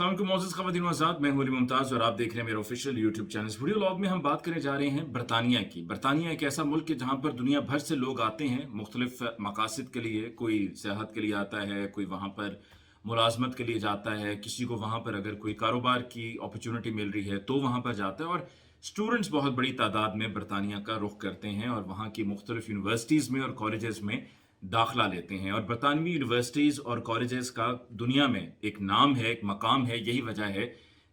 अस्सलाम वालेकुम मोअज़्ज़ज़ ख़वातीन व हज़रात, मैं हूं अली मुमताज़ और आप देख रहे हैं मेरा ऑफिशियल यूट्यूब चैनल। इस वीडियो व्लॉग में हम बात करने जा रहे हैं बरतानिया की। बरतानिया एक ऐसा मुल्क है जहां पर दुनिया भर से लोग आते हैं मुख्तलिफ मकासद के लिए। कोई सेहत के लिए आता है, कोई वहां पर मुलाजमत के लिए जाता है, किसी को वहां पर अगर कोई कारोबार की अपॉर्चुनिटी मिल रही है तो वहां पर जाता है। और स्टूडेंट्स बहुत बड़ी तादाद में बरतानिया का रुख करते हैं और वहाँ की मुख्तलिफ यूनिवर्सिटीज़ में और कॉलेजेस में दाखिला लेते हैं। और बरतानवी यूनिवर्सिटीज़ और कॉलेजेस का दुनिया में एक नाम है, एक मकाम है। यही वजह है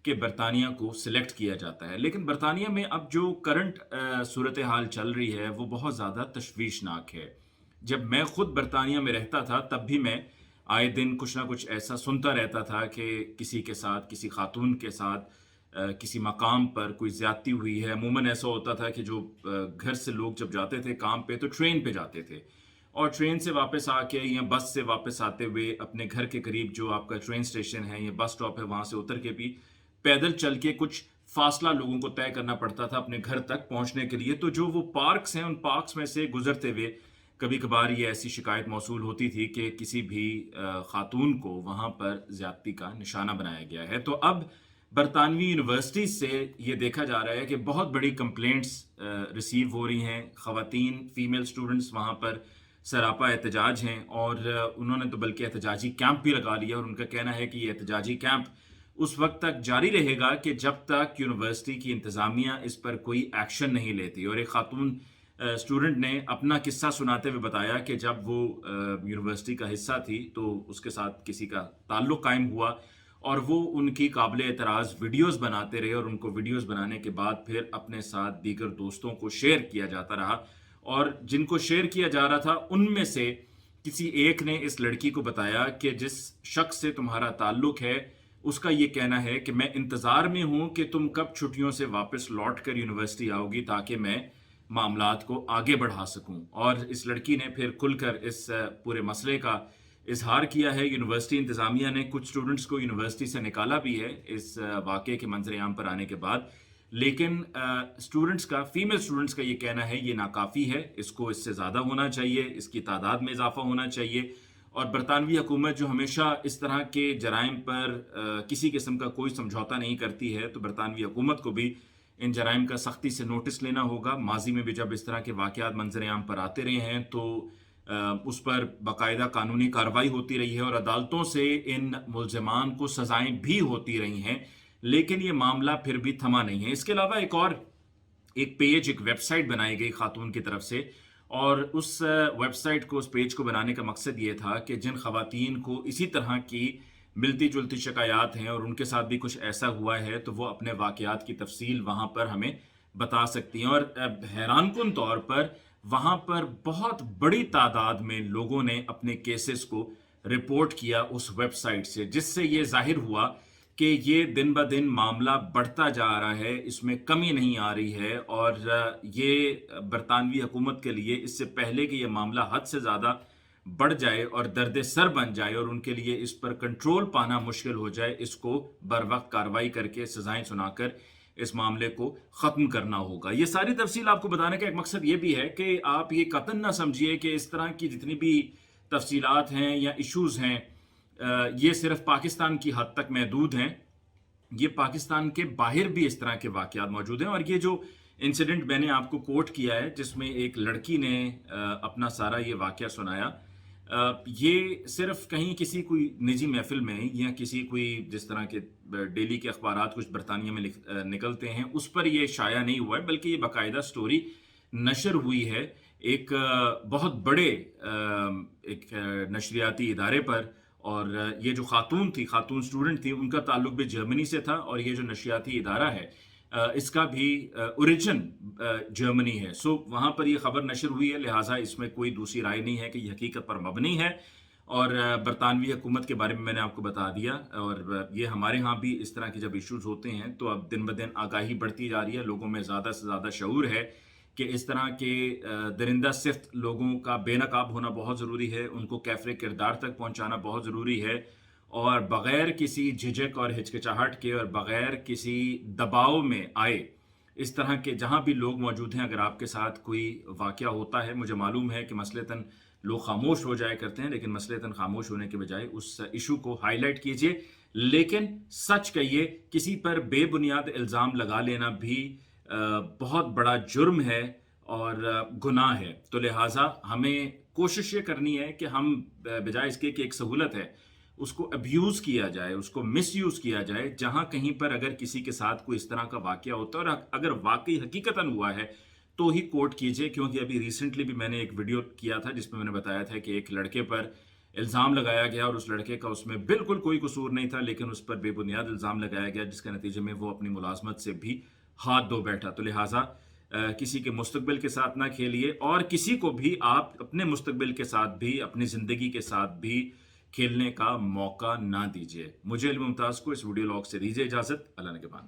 कि बरतानिया को सिलेक्ट किया जाता है। लेकिन बरतानिया में अब जो करंट सूरत हाल चल रही है वो बहुत ज़्यादा तशवीशनाक है। जब मैं ख़ुद बरतानिया में रहता था तब भी मैं आए दिन कुछ ना कुछ ऐसा सुनता रहता था कि किसी के साथ, किसी खातून के साथ किसी मकाम पर कोई ज़्यादती हुई है। अमूमन ऐसा होता था कि जो घर से लोग जब जाते थे काम पे तो ट्रेन पे जाते थे, और ट्रेन से वापस आके या बस से वापस आते हुए अपने घर के करीब जो आपका ट्रेन स्टेशन है या बस स्टॉप है वहाँ से उतर के भी पैदल चल के कुछ फासला लोगों को तय करना पड़ता था अपने घर तक पहुँचने के लिए। तो जो वो पार्क्स हैं, उन पार्क्स में से गुजरते हुए कभी कभार ये ऐसी शिकायत मौसूल होती थी कि किसी भी खातून को वहाँ पर ज़्यादती का निशाना बनाया गया है। तो अब बरतानवी यूनिवर्सिटी से ये देखा जा रहा है कि बहुत बड़ी कंप्लेंट्स रिसीव हो रही हैं। ख़वातीन, फीमेल स्टूडेंट्स वहाँ पर सरापा एहतजाज हैं और उन्होंने तो बल्कि एहतजाजी कैंप भी लगा लिया। और उनका कहना है कि ये एहतजाजी कैंप उस वक्त तक जारी रहेगा कि जब तक यूनिवर्सिटी की इंतज़ामिया इस पर कोई एक्शन नहीं लेती। और एक खातून स्टूडेंट ने अपना किस्सा सुनाते हुए बताया कि जब वो यूनिवर्सिटी का हिस्सा थी तो उसके साथ किसी का ताल्लुक़ कायम हुआ और वो उनकी काबिल एतराज़ वीडियोज़ बनाते रहे और उनको वीडियोज़ बनाने के बाद फिर अपने साथ दीगर दोस्तों को शेयर किया जाता रहा। और जिनको शेयर किया जा रहा था उनमें से किसी एक ने इस लड़की को बताया कि जिस शख्स से तुम्हारा ताल्लुक़ है उसका ये कहना है कि मैं इंतज़ार में हूँ कि तुम कब छुट्टियों से वापस लौट कर यूनिवर्सिटी आओगी ताकि मैं मामलात को आगे बढ़ा सकूँ। और इस लड़की ने फिर खुलकर इस पूरे मसले का इजहार किया है। यूनिवर्सिटी इंतज़ामिया ने कुछ स्टूडेंट्स को यूनिवर्सिटी से निकाला भी है इस वाक़े के मंजर-ए-आम पर आने के बाद। लेकिन स्टूडेंट्स का, फीमेल स्टूडेंट्स का ये कहना है ये नाकाफ़ी है, इसको इससे ज़्यादा होना चाहिए, इसकी तादाद में इजाफा होना चाहिए। और बरतानवी हुकूमत जो हमेशा इस तरह के जराइम पर किसी किस्म का कोई समझौता नहीं करती है, तो बरतानवी हुकूमत को भी इन जराइम का सख्ती से नोटिस लेना होगा। माजी में भी जब इस तरह के वाक़यात मंजर-ए-आम पर आते रहे हैं तो उस पर बाकायदा कानूनी कार्रवाई होती रही है और अदालतों से इन मुल्ज़िमान को सज़ाएँ भी होती रही हैं। लेकिन ये मामला फिर भी थमा नहीं है। इसके अलावा एक पेज, एक वेबसाइट बनाई गई खातून की तरफ से, और उस वेबसाइट को, उस पेज को बनाने का मकसद ये था कि जिन ख़वातीन को इसी तरह की मिलती जुलती शिकायत हैं और उनके साथ भी कुछ ऐसा हुआ है तो वो अपने वाक़यात की तफसील वहाँ पर हमें बता सकती हैं। और हैरानकुन तौर पर वहाँ पर बहुत बड़ी तादाद में लोगों ने अपने केसेस को रिपोर्ट किया उस वेबसाइट से, जिससे ये ज़ाहिर हुआ कि ये दिन ब दिन मामला बढ़ता जा रहा है, इसमें कमी नहीं आ रही है। और ये बरतानवी हुकूमत के लिए इससे पहले कि ये मामला हद से ज़्यादा बढ़ जाए और दर्द सर बन जाए और उनके लिए इस पर कंट्रोल पाना मुश्किल हो जाए, इसको बर वक्त कार्रवाई करके सज़ाएँ सुनाकर इस मामले को ख़त्म करना होगा। ये सारी तफसील आपको बताने का एक मकसद ये भी है कि आप ये कतई ना समझिए कि इस तरह की जितनी भी तफसीलात हैं या इश्यूज़ हैं ये सिर्फ पाकिस्तान की हद तक महदूद हैं। ये पाकिस्तान के बाहर भी इस तरह के वाक़यात मौजूद हैं। और ये जो इंसिडेंट मैंने आपको कोट किया है जिसमें एक लड़की ने अपना सारा ये वाक़या सुनाया, ये सिर्फ कहीं किसी कोई निजी महफिल में या किसी कोई जिस तरह के डेली के अखबारात कुछ बरतानिया में निकलते हैं उस पर ये शाया नहीं हुआ है, बल्कि ये बाकायदा स्टोरी नशर हुई है एक बहुत बड़े एक नशरियाती इदारे पर। और ये जो खातून स्टूडेंट थी, उनका ताल्लुक भी जर्मनी से था और ये जो नशरियाती इदारा है इसका भी ओरिजिन जर्मनी है। सो वहाँ पर ये ख़बर नशर हुई है, लिहाजा इसमें कोई दूसरी राय नहीं है कि ये हकीकत पर मबनी है। और बरतानवी हुकूमत के बारे में मैंने आपको बता दिया। और ये हमारे यहाँ भी इस तरह के जब इश्यूज़ होते हैं तो अब दिन ब दिन आगाही बढ़ती जा रही है, लोगों में ज़्यादा से ज़्यादा शऊर है कि इस तरह के दरिंदा सिफ्त लोगों का बेनकाब होना बहुत ज़रूरी है, उनको कैफ़रे किरदार तक पहुँचाना बहुत ज़रूरी है। और बग़ैर किसी झिझक और हिचकिचाहट के और बग़ैर किसी दबाव में आए इस तरह के जहाँ भी लोग मौजूद हैं, अगर आपके साथ कोई वाक़या होता है, मुझे मालूम है कि मसलतन लोग खामोश हो जाया करते हैं, लेकिन मसलतन खामोश होने के बजाय उस इशू को हाईलाइट कीजिए। लेकिन सच कहिए, किसी पर बेबुनियाद इल्ज़ाम लगा लेना भी बहुत बड़ा जुर्म है और गुनाह है। तो लिहाजा हमें कोशिश ये करनी है कि हम बजाय इसके कि एक सहूलत है उसको अब्यूज़ किया जाए, उसको मिसयूज़ किया जाए। जहाँ कहीं पर अगर किसी के साथ कोई इस तरह का वाक़या होता है और अगर वाक़ई हकीकतन हुआ है तो ही कोट कीजिए। क्योंकि अभी रिसेंटली भी मैंने एक वीडियो किया था जिसमें मैंने बताया था कि एक लड़के पर इल्ज़ाम लगाया गया और उस लड़के का उसमें बिल्कुल कोई कसूर नहीं था, लेकिन उस पर बेबुनियाद इल्ज़ाम लगाया गया जिसके नतीजे में वो अपनी मुलाजमत से भी हाथ धो बैठा। तो लिहाजा किसी के मुस्तकबिल के साथ ना खेलिए और किसी को भी आप अपने मुस्तकबिल के साथ भी, अपनी ज़िंदगी के साथ भी खेलने का मौका ना दीजिए। मुझे इल्म मुमताज़ को इस वीडियो लॉग से दीजिए इजाज़त। अल्लाह ने के बाद।